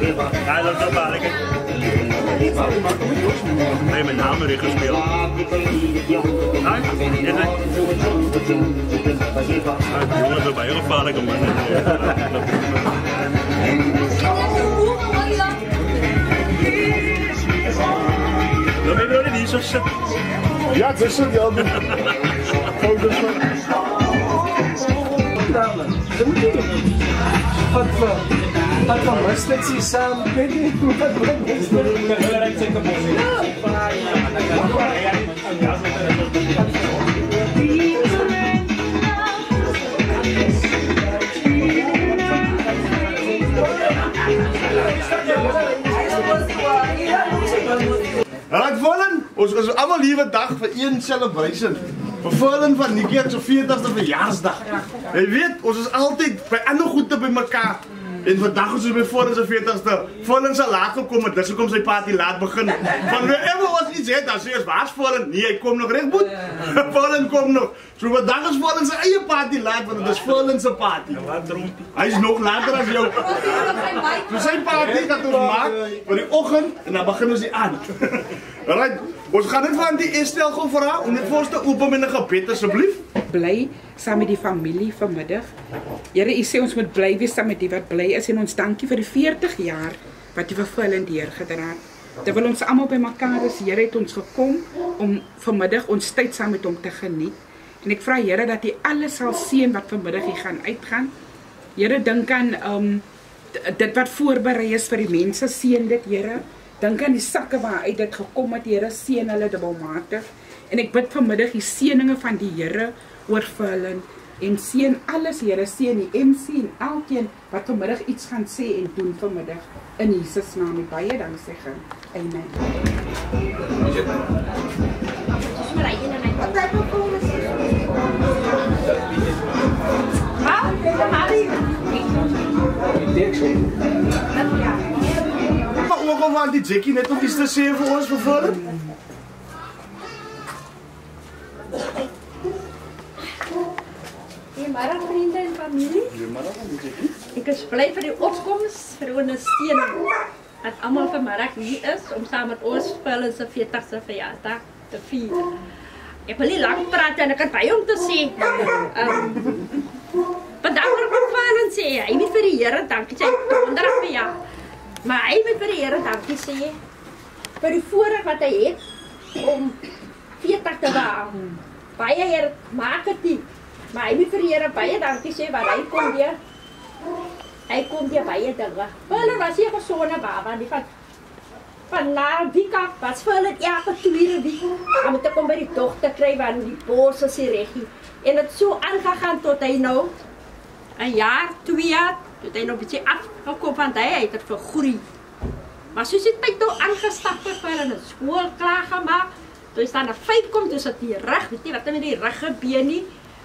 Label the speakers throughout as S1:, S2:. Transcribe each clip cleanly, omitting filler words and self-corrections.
S1: Ja, dat is ook waar. Nee, met name weer gespeeld. Nee, jongens, dat is heel gevaarlijk om dan ben je niet zo zit.
S2: Ja, het is het, ja. Foto's van.
S3: Wat van rustig zie samen, ik weet niet hoe dat is.
S2: Alright, Vollen, ons is allemaal lieve dag voor één celebration. We Vollen van Nikki en zijn 40ste verjaarsdag. Je weet, ons is altijd bij andere goed bij elkaar. En vandaag is het bij Vollen zijn 40ste. Vollen zal laat komen, dus komt zijn party laat beginnen. Van wherever was iets heeft, dan zeg je, waar is Vollen? Nee, hij komt nog recht goed. Vollen komt nog. Zo vandaag is Vollen zijn eigen party laat, want het is Vollen zijn party. Hij is nog later dan jou. Dus zijn party gaat ons maken voor die ochtend en dan beginnen ze aan. Alright, ons gaan dit van die Estelle gaan vragen om dit voor ons te open met een gebed alsjeblieft.
S4: Bly saam met die familie vanmiddag. Here, u sê ons moet bly wees saam met die wat bly is en ons dankie vir die 40 jaar wat u vir Vollen deurgedra het. Terwyl ons almal by mekaar is, Here het ons gekom om vanmiddag ons tyd saam met hom te geniet. En ek vra Here dat u alles sal seën wat vanmiddag hier gaan uitgaan. Here, dink aan dit wat voorberei is vir die mense, seën dit, Here. Dink aan die sakke waaruit dit gekom het, Here, seën hulle dubbelmatig. En ek bid vanmiddag die seëninge van die Here oor Vollen en seën alles, Here, seën die MC en elkeen wat vanmiddag iets gaan sê en doen vanmiddag in Jesus naam. Baie dankie. Amen.
S2: Maar ook al waar die Jackie net nog iets te sê vir ons vir Vollen.
S5: Goeiemiddag vriende en familie.
S2: Goeiemiddag Jackie.
S5: Ek is bly vir die opkomst, vir die ondersteuning. Dat almal vanmiddag hier is om saam met ons Vollen se 40ste verjaarsdag te vier. Ek wil nie lank praat en ek het baie om te sê. Vandag wil ek Vollen sê, hy moet vir die Here dankie sê, 100 verjaar. Maar hy moet vir die Here dankie sê vir die voorreg wat hy het om 40 te behaal. Baie Here maak dit nie. Maar hy moet vir die Here baie dankie sê want hy kom weer. Hy kom weer baie dinge. Vollen was hier 'n gesonde baba, die van na week af was Vollen elke tweede week. Hy moet kom by die dogter kry want die bors is die reggie. En dit so aangegaan tot hy nou 'n jaar, 2 jaar, tot hy nou 'n bietjie afgekom van hy het dit vergroei. Maar soos die tyd nou aangestap het vir hulle skool klaar gemaak, toe is dan 'n 5 kom, dus het die rug, weet jy wat met die rug gebeur nie.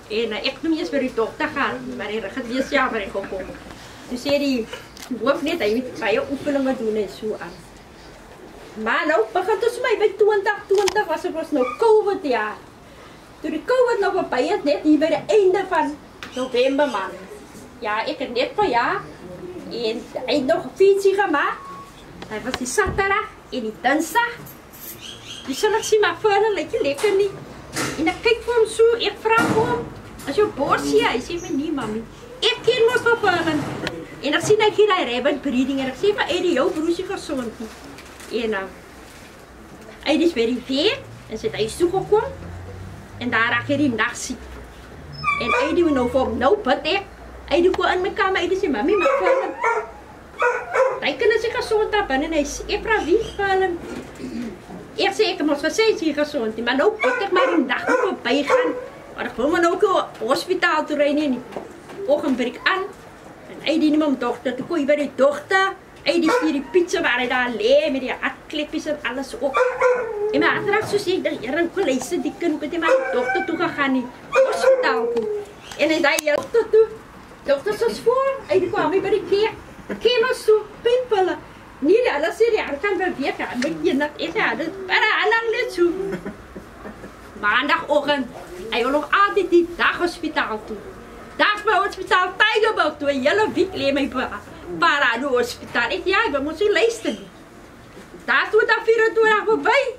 S5: En ek noem eers vir die dokter gaan, maar die rug het weer self reg gekom. Toe sê die hoof net, hy moet baie oefeninge doen en so aan. Maar nou begin ons my by 2020 was dit nou COVID jaar. Toe die COVID nou verby het, net hier by die einde van November maand. Ja, ek het net vir jaar en hy het nog 'n fietsie gemaak. Hy was die Saterdag en die Dinsdag. Die sal ek sien maar Vollen lyk lekker nie. En ek kyk vir hom so, ek vra vir hom, as jou borsie, hy sê my nie, mami. Ek ken mos vir Vollen. En ek sien hy gee die rabbit breeding en ek sê vir Eddie, jou broersie gesond nie. En Eddie is by die vet en sy het huis toe gekom en daar raak hy die nag siek. En Eddie nou vir hom, nou bid ek. Eddie kom in my kamer, Eddie sê, mami, maar Vollen. Hy kan sy gesond daar binne en hy sê, ek vra wie Vollen? Ek sê, ek moet gesê sy gesond nie, maar nou bid ek maar die dag voorbij gaan. Maar ek wil maar nou ook hospitaal toe ry nie en die oggend breek aan. En Eddie neem hom dogter, toe kom hy by die dogter. Eddie stuur die pizza waar hy daar lê met die hartkleppies en alles op. En my hartraak so sê, ek dink, Here, hoe luister die kind, het hy maar die dogter toe gegaan nie, hospitaal toe. En hy daai dogter toe, dogter soos voor, Eddie kwam by die keer was toe, pynpille. Nee, hulle sê die hart kan beweeg, ja, met jy net, ek sê, dit is baie lang net so. Maandagoggend, hy wil nog altyd die dag hospitaal toe. Daar is my hospitaal Tygerberg toe, 'n hele week lê my para no hospitaal. Ek ja, we moet u luister. Daar toe dan 24 voorbij.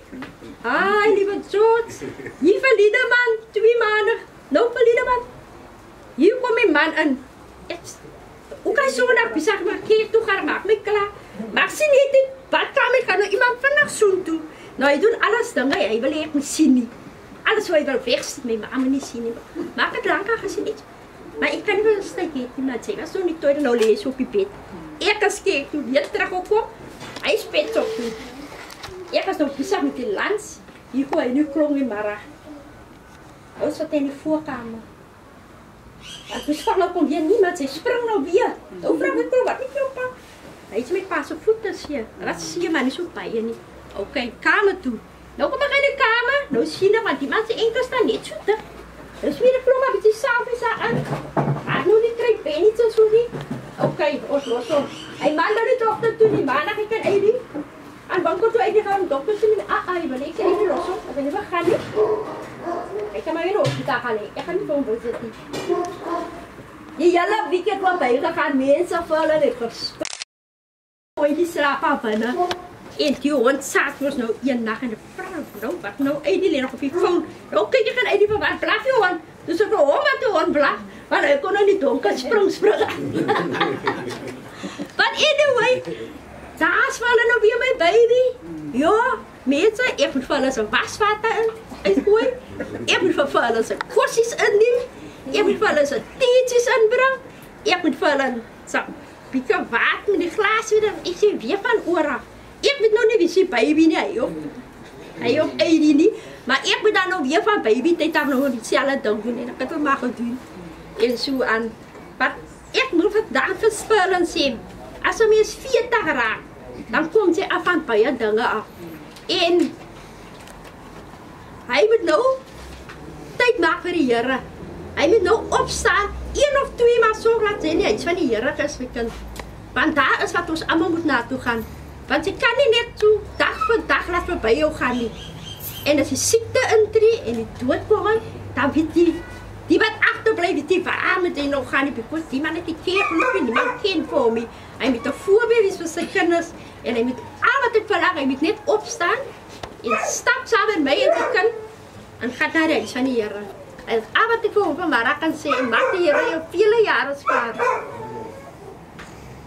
S5: Ai, lieve George. Hier verlede man, 2 maanden. Nou verlede man. Hier kom mijn man in. Hoe kan je zo naar bezig maar keer toe gaan, maak me klaar. Maar zie niet dit, wat kan ik gaan nou iemand vannacht zoen toe. Nou, je doet alles dingen, hij wil echt niet zien niet. Alles wat je wil wegzitten, mijn mama niet zien. Maak het lang, als je niet. Maar ik kan niet wel een stukje iemand zeggen, zo niet door nou lezen op je bed. Ik als keek toen hier terug op, hij speelt op toe. Ik was nog bezig met die lans, hier gooi je nu klong in Mara. Hij zat in de voorkamer. Het besvallen kon hier niemand, hij sprong nou weer. Hoe vraag ik wat ik jou pak? Hij is met pas op voeten hier. Dat zie je maar niet zo bij je niet. Oké, kamer toe. Nou kom ik in de kamer. Nou zie je, want die mensen enkel staan niet zo te. Dus weer de klom heb je s'avonds aan. Hij nu niet krijgt ben niet zo niet. Oké, ons los op. Hij maandag de dokter toen, die maandag ik kan Edie. En dan komt hij gaan de dokter toen. Je wil ik even los op. Dat we gaan niet. Ik kan maar weer op de dag gaan. Ik ga niet voor zitten. Die hele weekend wat bij gaan mensen vallen en gespannen. Die slapen binnen. En die hond zat was nou 1 nacht in de vrouw. Wat nou, Edie ligt nog op je phone. Nou kijk je gaan Edie van waar blaf je hond. Dus ik hoor wat de hond blaf. Maar hij kon nog niet donker springen. But anyway, daar is vallen nou weer mijn baby. Ja, mensen, ik moet vallen zijn waswater in gooien. Ik moet vallen zijn kostjes innemen. Ik moet vallen zijn theetjes inbrengen. Ik moet vallen zijn pieken water in de glas weer. Ik zie weer van oor af. Ik weet nog niet wie zijn baby niet. Hij ook Edie niet. Maar ik moet dan nog weer van baby. Ik heb nog hetzelfde ding doen. En ik heb het maar gedaan. En zo aan. Maar ik moet vandaag verspillen zien. Als een mens 40 raakt, dan komt hij af van baie dingen af. En hij moet nou tijd maken voor de Here. Hij moet nou opstaan, 1 of 2 maal zo laat zijn. Hij is van de Here geswikkend. Want daar is wat ons allemaal moet naartoe gaan. Want je kan niet net zo dag voor dag laten voorbij jou gaan niet. En als je ziekte intree en die dood komen, dan weet die wat achterblijft, die waar meteen nog gaan niet. Because die man heeft die keer genoeg en die man kent voor mij. Hij moet een voorbeeld voor zijn kinders. En hij moet al wat ik verlang, hij moet net opstaan. En stap samen met mij en zijn kind. En gaat naar huis van de Here. En al wat ik voor Mara kan zeggen, maak de Here jou vele jaren sparen.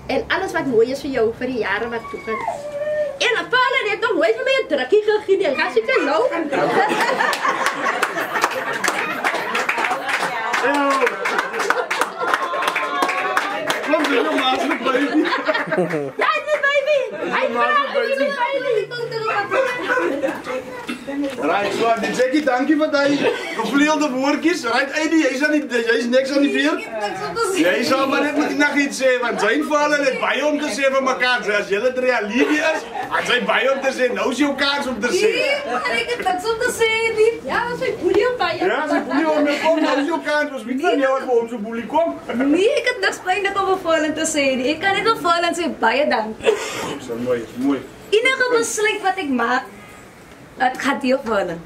S5: En alles wat mooi is voor jou, voor de jaren wat toekomt. En een vader heeft nog nooit van mij een drukje gegeven. Ga je het nou?
S2: Kom, dit is een maatelijk baby.
S5: Ja, het is baby. Hij vraagt me niet baby.
S2: Right, so, die Jackie, dankie vir die gevleelde woordjies. Right, Edie, jy's niks aan die veer. Jy sal maar net nog iets sê, want zijn vader het baie om te sê vir mekaar. So, as julle 3 liefie is, het sy baie om te sê. Nou is jou kans om te sê.
S6: Nee, ek het niks om te sê nie.
S5: Ja, sy boelie op baie.
S2: Ja, sy boelie om jou kom, nou is jou kans. Ons weet van jou wat vir hom so boelie kom.
S6: Nee, ek het niks pynlik om vervelend te sê nie. Ek kan net vervelend sê, baie dankie.
S2: So mooi, mooi.
S6: Enige besluit wat ek maak, het gaat deel vallen.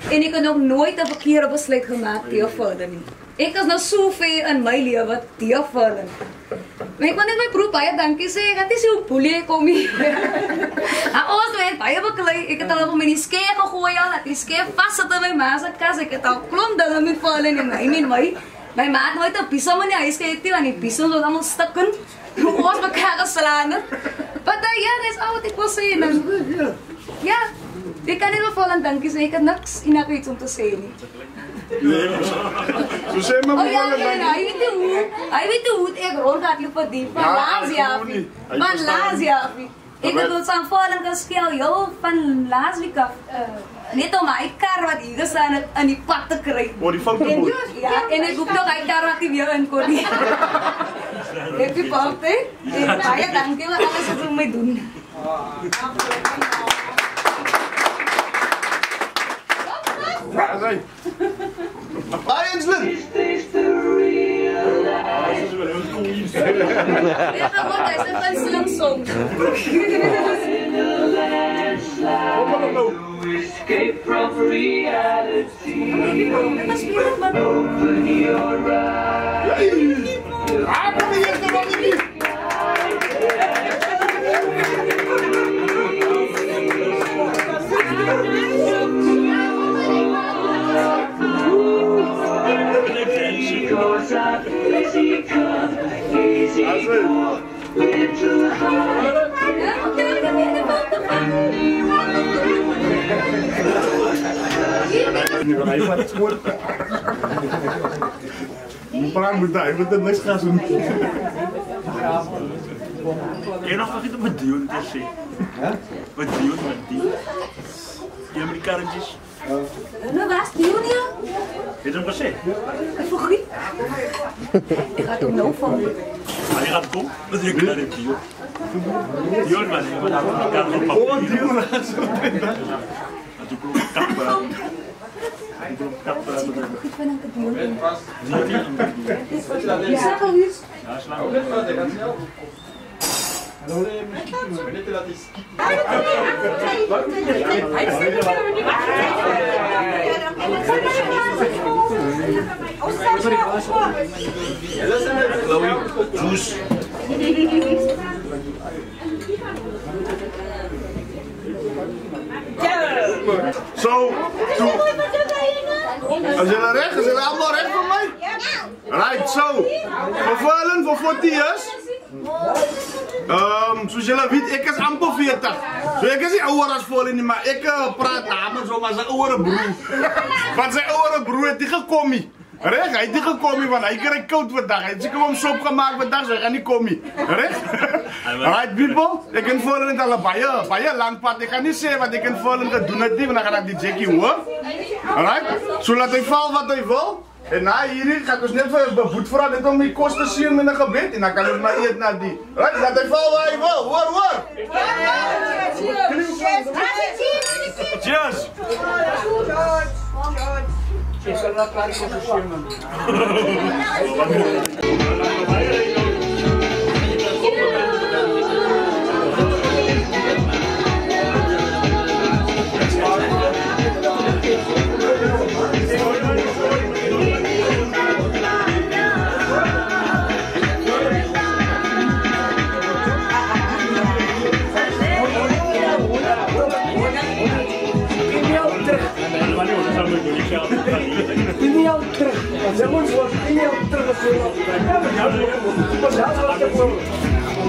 S6: En ek het nog nooit 'n verkeerde besluit gemaak deel vallen nie. Ek is nou so ver in my lewe deel vallen. Maar ek wil net my broer baie dankie sê. Ek het nie so boelie kom nie. Ons het baie beklei. Ek het al op my skei gegooi al, dat die skei vassit in my ma se kas. Ek het al klomp dinge met vallen in my ma het nooit 'n piesel in die huis gehad nie, want die piesel was almal stukken. Ons mekaar geslaan. Maar ja, dis al wat ek wil sê dan. Ja. Ik kan heel veel dankie sê, ek het niks iets om te sê nie.
S2: So sê maar
S6: ja, hy weet hoe ek rondhardloop vir die van laas jaar. Van laas jaar. Ek het ons aanvallen geskeel heel van laas week af. Net om my kar wat hier gestaan het in die pad te kry.
S2: Oh, die fouteboot.
S6: Ja, en ek hoef nog hy kar wat weer in kon nie. Happy birthday. En baie dankie vir alles wat jy my doen.
S2: Hey. Hi, Anslin!
S6: Ja, gewoon, hij is een slang song.
S1: Escape from reality. Open your eyes.
S2: Praat moet hij, moet er niks gaan doen.
S1: Jy nog vergeet om met Dion te sê. Met Dion, met Dion. Die Amerikanetjies.
S6: Nou was Dion ja?
S1: Het jy hom gesê?
S6: Ek vergeet. Ek gaan hom nou van.
S1: Maar jy gaat kom, dat jy klaar het Dion. Dion man, jy moet die kan op
S2: Oh, Dion laat zo.
S1: Dat jy kom kapper. Ek kom kapper.
S6: Ek vind ek Dion.
S1: Dion.
S6: Jy sê al iets.
S1: Ja, slaan.
S2: Juice. Zo, is jullie recht? Is jullie allemaal recht voor mij? Right, zo. Vervuilen voor 40 years. Soos julle weet, ek is amper 40. So ek is nie ouer as Vollen nie, maar ek praat namens hom as 'n ouere broer. Want sy ouere broer het nie gekom nie. Reg, hy het nie gekom nie want hy kry koud vandag. Hy het seker hom sop gemaak vandag, so hy gaan nie kom nie. Reg? Right people, ek en Vollen het al 'n baie lang pad. Ek kan nie sê wat ek en Vollen gedoen het nie, want dan gaan ek die Jackie hoor. Right? So laat hy val wat hy wil. En na hierdie gaan ons net vir 'n beboet vra net om die kos te seën met 'n gebed en dan kan ons maar eet na die. Right? Laat hy val waar hy wil. Hoor. Cheers.
S3: Jy sal na klaar kos seën man. Ini yang terus, jangan buat ini yang terus.